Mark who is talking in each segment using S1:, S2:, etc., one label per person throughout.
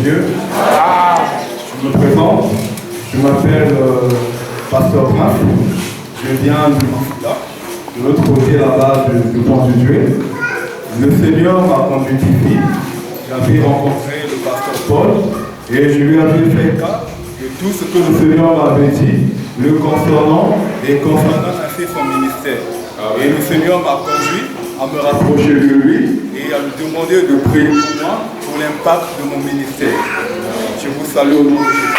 S1: Dieu. Je me présente, je m'appelle Pasteur Prince, je viens du Mansoula, de l'autre côté là-bas du pont du Dieu. Le Seigneur m'a conduit ici, j'avais rencontré le pasteur Paul et je lui avais fait cas de tout ce que le Seigneur m'avait dit le concernant et concernant ainsi son ministère. Et le Seigneur m'a conduit à me rapprocher de lui et à lui demander de prier pour moi, pour l'impact de mon ministère. Je vous salue au nom de Jésus.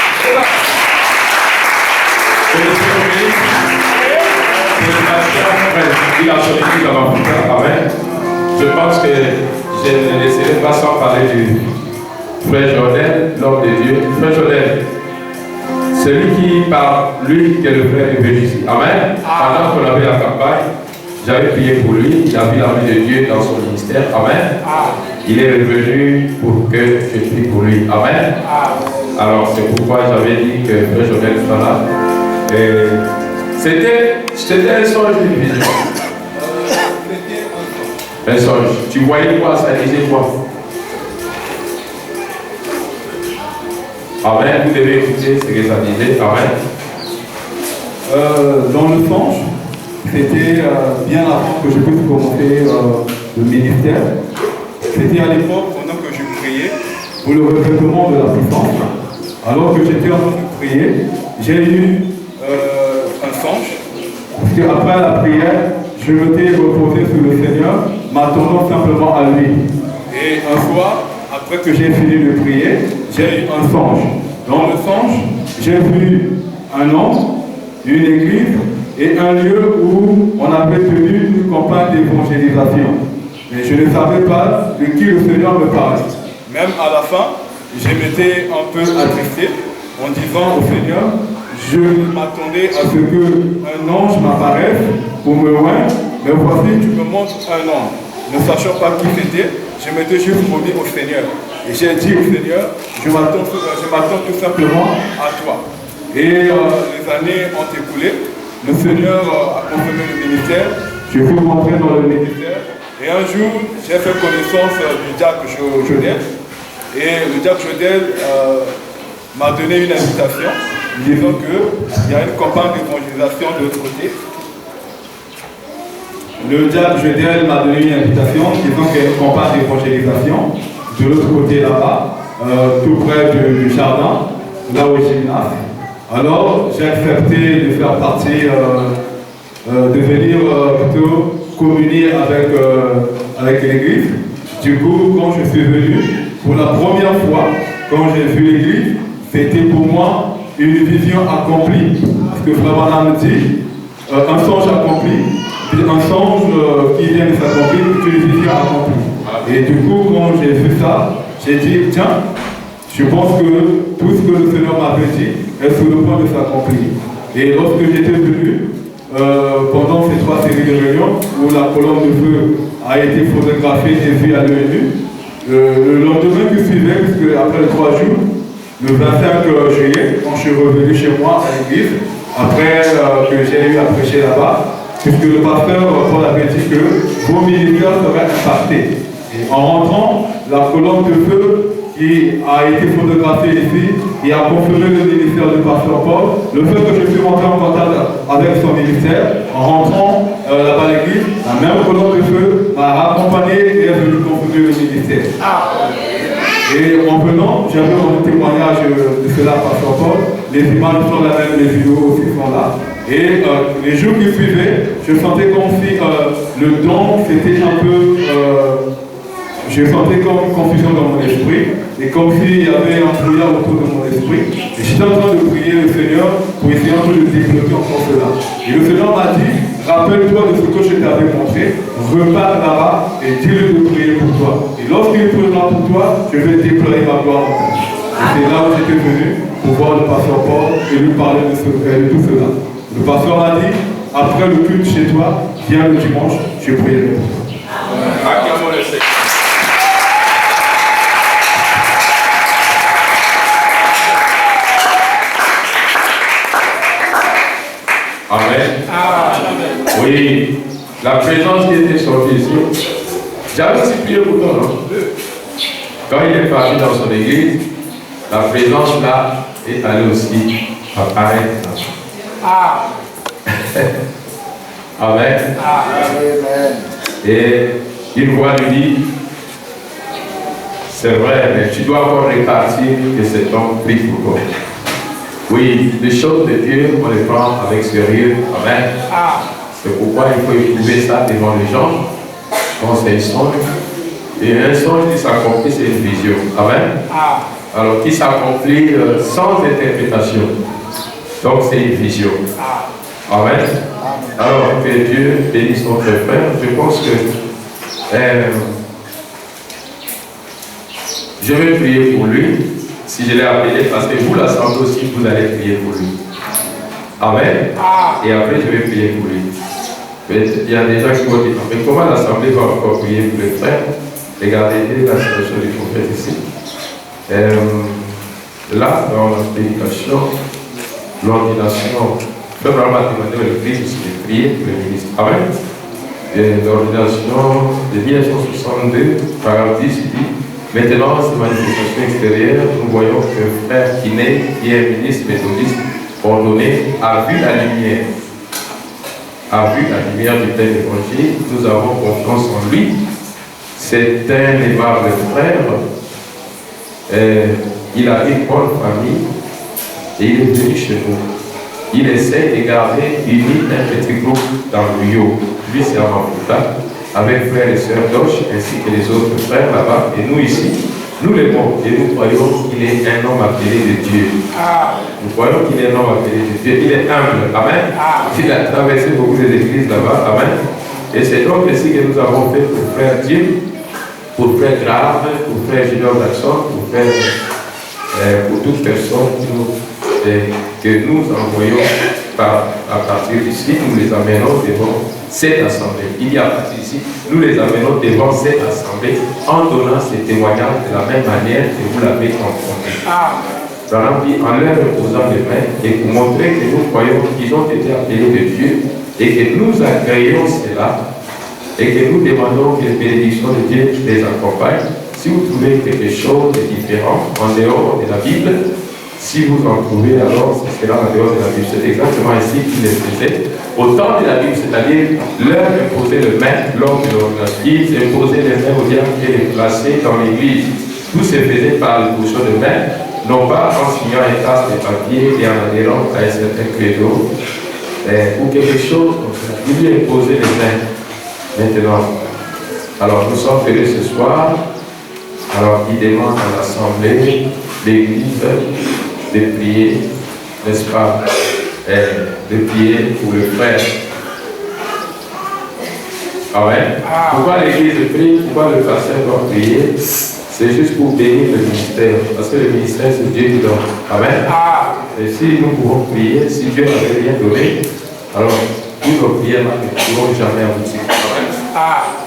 S2: Il a son église dans l'Afrique. Amen. Je pense que je ne laisserai pas sans parler du frère Jordan, l'homme de Dieu. Frère Jordan, celui qui parle, lui qui est le frère est venu ici. Amen. Pendant qu'on avait la campagne, j'avais prié pour lui, il a vu la main de Dieu dans son ministère. Amen. Il est revenu pour que je prie pour lui. Amen. Alors c'est pourquoi j'avais dit que frère Jordan soit là. C'était un songe d'une vision. Un songe. Tu voyais quoi? Ça disait quoi? Amen. Vous devez écouter ce que ça disait. Amen.
S1: Dans le songe, c'était bien avant que je puisse commencer le ministère. C'était à l'époque, pendant que je priais, pour le revêtement de la puissance. Alors que j'étais en train de prier, j'ai eu un songe. Parce qu'après la prière, je m'étais reposé sur le Seigneur, m'attendant simplement à lui. Et un soir, après que j'ai fini de prier, j'ai eu un songe. Dans le songe, j'ai vu un homme, une église et un lieu où on avait tenu une campagne d'évangélisation. Mais je ne savais pas de qui le Seigneur me parlait. Même à la fin, je m'étais un peu attristé en disant au Seigneur, je m'attendais à ce qu'un ange m'apparaisse pour me oindre, mais voici, tu me montres un ange. Ne sachant pas qui c'était, je m'étais juste remis au Seigneur. Et j'ai dit au Seigneur, je m'attends tout simplement à toi. Et les années ont écoulé, le Seigneur a confirmé le ministère, je suis rentré dans le ministère, et un jour, j'ai fait connaissance du diacre Jodel, et le diacre Jodel m'a donné une invitation, disant qu'il y a une campagne d'évangélisation de l'autre côté. Le diacre Jodel m'a donné une invitation, disant qu'il y a une campagne d'évangélisation de l'autre côté là-bas, tout près du jardin, là où j'ai gymnase. Alors, j'ai accepté de faire partie, de venir plutôt communier avec l'église. Du coup, quand je suis venu, pour la première fois, quand j'ai vu l'église, c'était pour moi une vision accomplie. Parce que vraiment, me dit, un songe accompli, un songe qui vient de s'accomplir, c'est une vision accomplie. Et du coup, quand j'ai vu ça, j'ai dit, tiens, je pense que tout ce que le Seigneur m'avait dit est sur le point de s'accomplir. Et lorsque j'étais venu, pendant ces 3 séries de réunions, où la colonne de feu a été photographiée et vue à l'œil nu, le lendemain qui suivait, puisque après les 3 jours, le 25 juillet, quand je suis revenu chez moi à l'église, après que j'ai eu à prêcher là-bas, puisque le pasteur Paul avait dit que vos ministères seraient impactés. Et en rentrant, la colonne de feu qui a été photographiée ici et a confirmé le ministère du pasteur Paul, le fait que je suis rentré en contact avec son ministère, en rentrant là-bas à l'église, la même colonne de feu m'a accompagné et est venue confirmer le ministère. Et en venant, j'avais un témoignage de cela par pasteur Paul, les images sont là même, les vidéos aussi sont là. Et les jours qui suivaient, je sentais comme si le don, c'était un peu... je sentais comme une confusion dans mon esprit, et comme s'il y avait un brouillard autour de mon esprit. Et j'étais en train de prier le Seigneur pour essayer un peu de débloquer encore cela. Et le Seigneur m'a dit, rappelle-toi de ce que je t'avais montré, repars là-bas et dis-le de prier pour toi. Et lorsqu'il priera pour toi, je vais déployer ma gloire en toi. Et c'est là où j'étais venu pour voir le pasteur Paul et lui parler de tout cela. Le pasteur m'a dit, après le culte chez toi, viens le dimanche, je prierai pour toi.
S2: Amen. Oui, la présence qui était sortie ici. J'avais aussi prié pour toi, non? Quand il est parti dans son église, la présence là est allée aussi apparaître. Amen. Et une voix lui dit, c'est vrai, mais tu dois encore répartir que cet homme prie pour toi. Oui, les choses de Dieu, on les prend avec sérieux. Amen. C'est pourquoi il faut éprouver ça devant les gens. Quand c'est un songe. Et un songe qui s'accomplit, c'est une vision. Amen. Alors, qui s'accomplit sans interprétation. Donc, c'est une vision. Amen. Alors, que Dieu bénisse notre frère. Je pense que je vais prier pour lui. Si je l'ai appelé, parce que vous, l'assemblée aussi, vous allez prier pour lui. Amen. Et après, je vais prier pour lui. Mais il y a des gens qui vont dire, mais comment l'assemblée va encore prier pour les frères? Regardez la situation du prophète ici. Là, dans la prédication, l'ordination, le frère Abraham a demandé au Christ de prier pour le ministre. Amen. Et l'ordination de 1962, paragraphe 10, il dit, maintenant, ces manifestations extérieures, nous voyons que frère Kiné, qui est ministre méthodiste ordonné, a vu la lumière. A vu la lumière du plein évangile. Nous avons confiance en lui. C'est un aimable frère. Il a une bonne famille et il est venu chez nous. Il essaie de garder uni un petit groupe dans le Rio. Lui, c'est à Maputa, avec frères et sœurs d'Oche, ainsi que les autres frères là-bas. Et nous ici, nous l'aimons et nous croyons qu'il est un homme appelé de Dieu. Nous croyons qu'il est un homme appelé de Dieu. Il est humble. Amen. Il a traversé beaucoup d'églises là-bas. Amen. Et c'est donc ici que nous avons fait pour frère Dieu, pour frère Grave, pour frère Junior Jackson, pour toute personne que nous envoyons à partir d'ici, nous les amenons devant cette assemblée. Il y a parti ici, nous les amenons devant cette assemblée en donnant ces témoignages de la même manière que vous l'avez confronté. En leur posant les mains et pour montrer que nous croyons qu'ils ont été appelés de Dieu et que nous agréons cela et que nous demandons que les bénédictions de Dieu les accompagnent. Si vous trouvez quelque chose de différent en dehors de la Bible, si vous en trouvez, alors ce sera en dehors de la Bible. C'est exactement ici qu'il les faisait. Au temps de la Bible, c'est-à-dire leur imposer le main lors de l'ordination. Ils imposaient les mains au diable et les placer dans l'église. Tout se faisait par l'imposition de main, non pas en signant un trace de papier et en adhérant à un certain credo ou quelque chose comme ça. Ils lui imposaient les mains. Maintenant, alors nous sommes venus ce soir. Alors, il demande à l'assemblée, l'église, de prier, n'est-ce pas, de prier pour le frère. Amen. Pourquoi l'église prie, pourquoi le pasteur doit prier? C'est juste pour bénir le ministère. Parce que le ministère, c'est Dieu qui donne. Amen. Et si nous pouvons prier, si Dieu n'avait rien donné, alors toutes nos prières ne pourront jamais aboutir.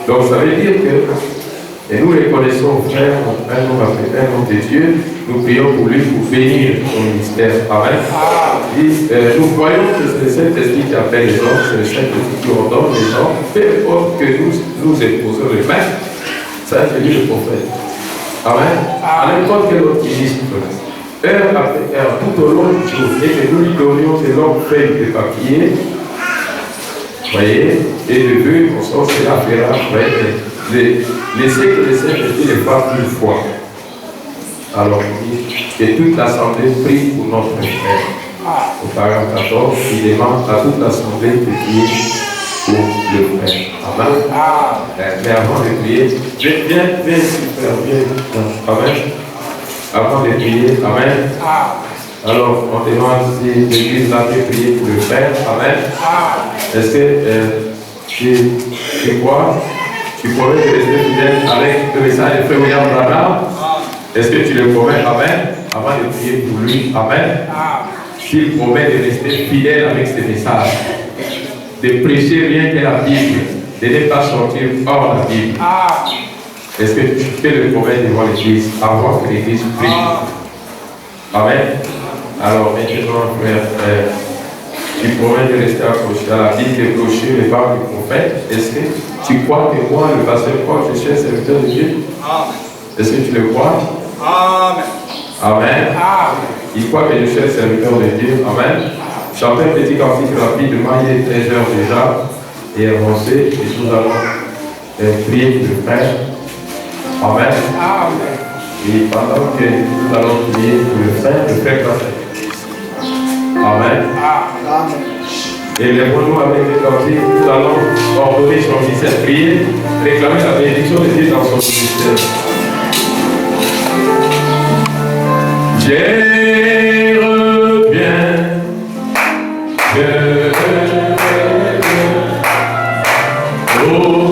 S2: Donc, ça veut dire que et nous reconnaissons, frère, un homme de Dieu, nous prions pour lui pour bénir son ministère. Amen. Nous croyons que c'est le Saint-Esprit qui appelle les hommes, c'est le Saint-Esprit qui ordonne les hommes, peu importe que nous imposons les mains, ça a dit le prophète. Amen. À n'importe quel autre ministre, heure après heure, tout au long du jour, et que nous lui donnions de longues feuilles de papier, voyez, et de vœux, on sort cela fera, laissez que le Saint-Esprit le fasse une fois. Alors, que toute l'assemblée prie pour notre frère. Au paragraphe 14, il demande à toute l'assemblée de prier pour le frère. Amen. Mais avant de prier, viens ici, frère, viens. Amen. Avant de prier, amen. Alors, on demande si l'église va prier pour le frère. Amen. Est-ce que tu crois? Tu promets de rester fidèle avec le message de Frère William Branham? Est-ce que tu le promets? Amen. Avant de prier pour lui. Amen. S'il promet de rester fidèle avec ce message, de prêcher rien que la Bible, de ne pas sortir hors la Bible. Est-ce que tu peux le promettre devant l'église avant que l'église prie? Amen. Alors maintenant, frère, tu promets de rester accroché à la Bible, de clocher les paroles du prophète. Est-ce que tu crois que moi, le pasteur Paul, je suis un serviteur de Dieu? Est-ce que tu le crois?
S3: Amen.
S2: Amen. Il croit que je suis un serviteur de Dieu. Amen. Chantez un petit cantique rapidement, il est 13 heures déjà, et avancé, et nous allons prier pour le frère. Amen. Et pendant que nous allons prier pour le frère Classe. Amen. Et lèvons-nous avec les cantiques, nous allons ordonner son ministère, prier, réclamer la bénédiction de Dieu dans son ministère. Je reviens, oh,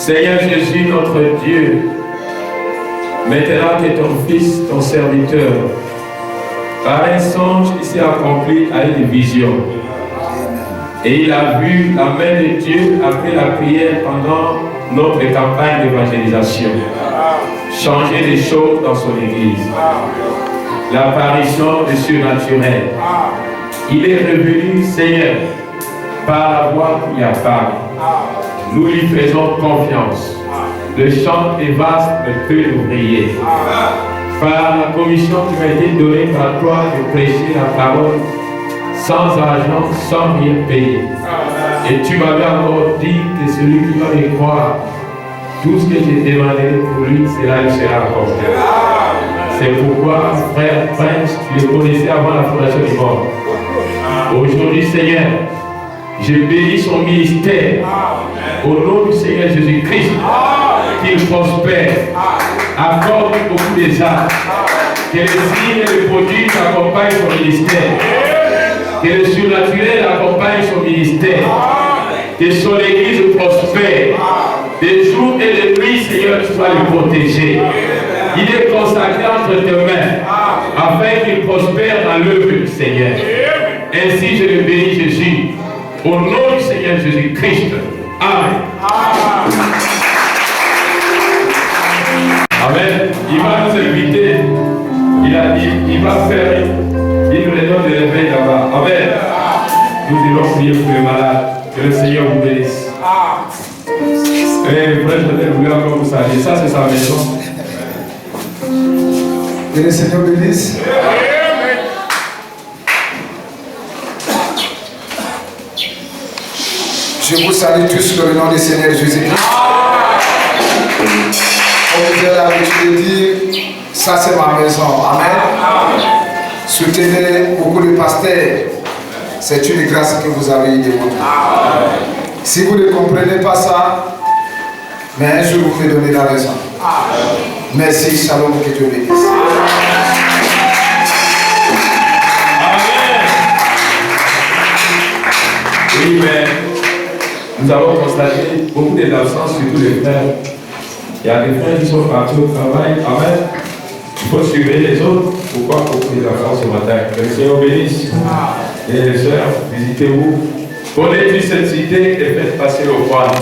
S2: Seigneur Jésus, notre Dieu, maintenant que ton Fils, ton serviteur, par un songe, il s'est accompli à une vision. Et il a vu la main de Dieu après la prière pendant notre campagne d'évangélisation. Changer les choses dans son église. L'apparition du surnaturel. Il est revenu, Seigneur, par la voix qui apparaît. Nous lui faisons confiance. Le chant est vaste, ne peut l'ouvrier. Par la commission qui m'a été donnée par toi de prêcher la parole sans argent, sans rien payer. Et tu m'avais encore dit que celui qui va me croire, tout ce que j'ai demandé pour lui, cela lui sera accordé. C'est pourquoi, frère Prince, tu le connaissais avant la fondation du monde. Aujourd'hui, Seigneur, je bénis son ministère au nom du Seigneur Jésus-Christ, qu'il prospère, accorde beaucoup des arts, que les signes et les produits accompagnent son ministère, que le surnaturel accompagne son ministère, que son église prospère, des jours et des nuits, Seigneur, tu sois le protéger. Il est consacré entre tes mains, afin qu'il prospère dans l'œuvre du Seigneur. Ainsi, je le bénis, Jésus, au nom du Seigneur Jésus-Christ. Amen. Amen. Il va nous inviter. Il a dit, il va faire une réunion de réveil là-bas. Amen. Nous allons prier pour les malades. Que le Seigneur vous bénisse. Et frère, je voulais encore vous saluer. Ça, c'est sa maison.
S3: Que le Seigneur bénisse. Je vous salue tous dans le nom du Seigneur Jésus-Christ. Comme vous avez l'habitude de dire, ça c'est ma maison. Amen. Soutenez beaucoup de pasteurs. C'est une grâce que vous avez eue de moi. Si vous ne comprenez pas ça, mais un jour vous me donnez la raison. Merci, shalom, que Dieu bénisse.
S2: Oui, mais nous avons constaté beaucoup d'absences, surtout les frères. Il y a des frères qui sont partis au travail. Amen. Il faut suivre les autres. Pourquoi beaucoup d'absences ce matin? Que le Seigneur bénisse. Et les sœurs, visitez-vous. Connaissez cette cité et faites passer au roi.